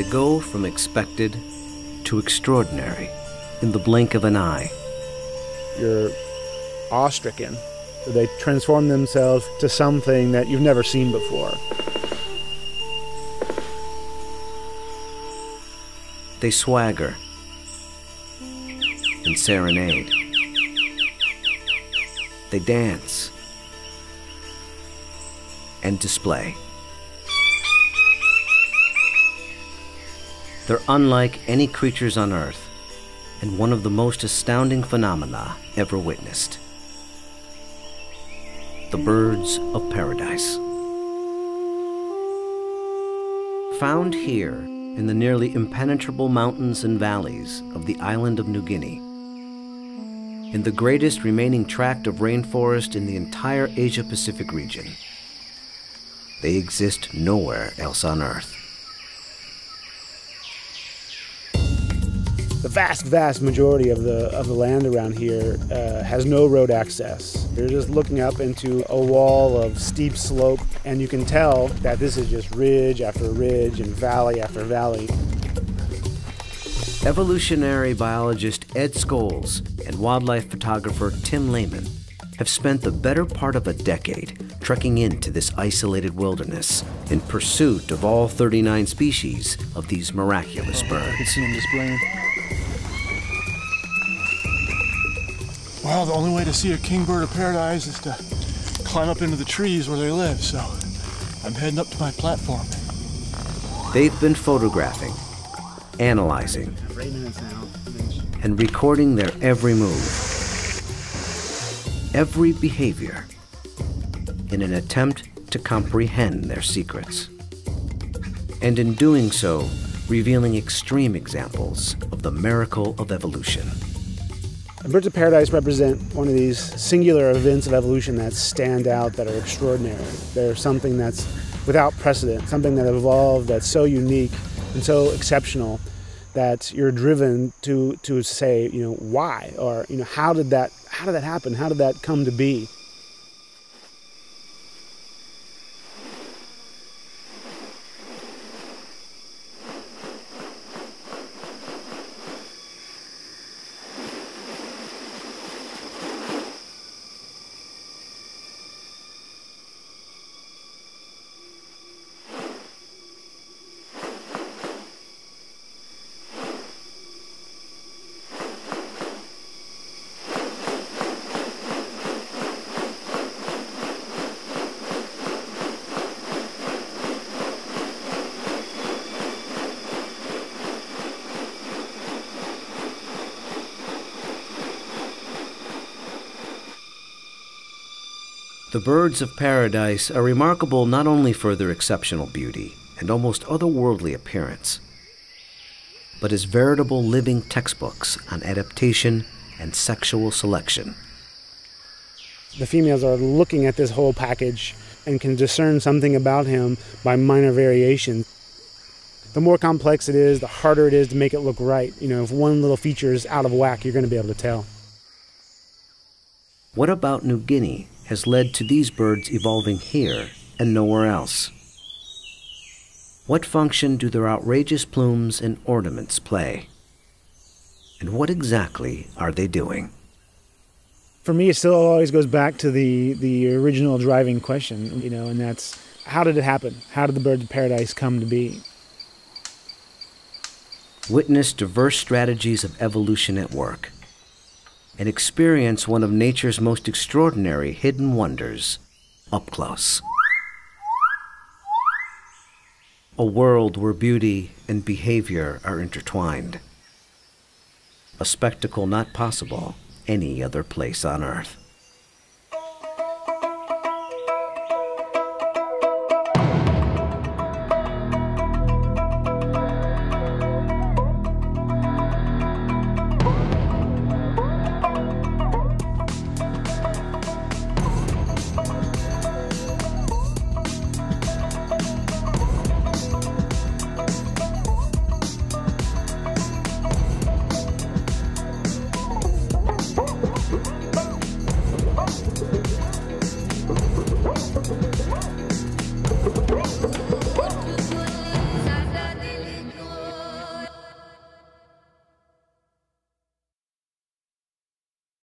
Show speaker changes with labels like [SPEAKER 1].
[SPEAKER 1] They go from expected to extraordinary in the blink of an eye.
[SPEAKER 2] You're awe-stricken. They transform themselves to something that you've never seen before.
[SPEAKER 1] They swagger and serenade. They dance and display. They're unlike any creatures on Earth, and one of the most astounding phenomena ever witnessed. The birds of paradise. Found here in the nearly impenetrable mountains and valleys of the island of New Guinea, in the greatest remaining tract of rainforest in the entire Asia-Pacific region. They exist nowhere else on Earth.
[SPEAKER 2] The vast majority of the land around here has no road access. You're just looking up into a wall of steep slope, and you can tell that this is just ridge after ridge and valley after valley.
[SPEAKER 1] Evolutionary biologist Ed Scholes and wildlife photographer Tim Lehman have spent the better part of a decade trekking into this isolated wilderness in pursuit of all 39 species of these miraculous birds.
[SPEAKER 3] You can see them displaying. Well, the only way to see a kingbird of paradise is to climb up into the trees where they live, so I'm heading up to my platform.
[SPEAKER 1] They've been photographing, analyzing, and recording their every move, every behavior, in an attempt to comprehend their secrets. And in doing so, revealing extreme examples of the miracle of evolution.
[SPEAKER 2] Birds of paradise represent one of these singular events of evolution that stand out, that are extraordinary. They're something that's without precedent, something that evolved that's so unique and so exceptional that you're driven to say, why? Or, how did that happen? How did that come to be?
[SPEAKER 1] The birds of paradise are remarkable not only for their exceptional beauty and almost otherworldly appearance, but as veritable living textbooks on adaptation and sexual selection.
[SPEAKER 2] The females are looking at this whole package and can discern something about him by minor variation. The more complex it is, the harder it is to make it look right. If one little feature is out of whack, you're going to be able to tell.
[SPEAKER 1] What about New Guinea has led to these birds evolving here and nowhere else? What function do their outrageous plumes and ornaments play? And what exactly are they doing?
[SPEAKER 2] For me, it still always goes back to the original driving question, and that's, how did it happen? How did the birds of paradise come to be?
[SPEAKER 1] Witness diverse strategies of evolution at work, and experience one of nature's most extraordinary hidden wonders up close. A world where beauty and behavior are intertwined. A spectacle not possible any other place on Earth.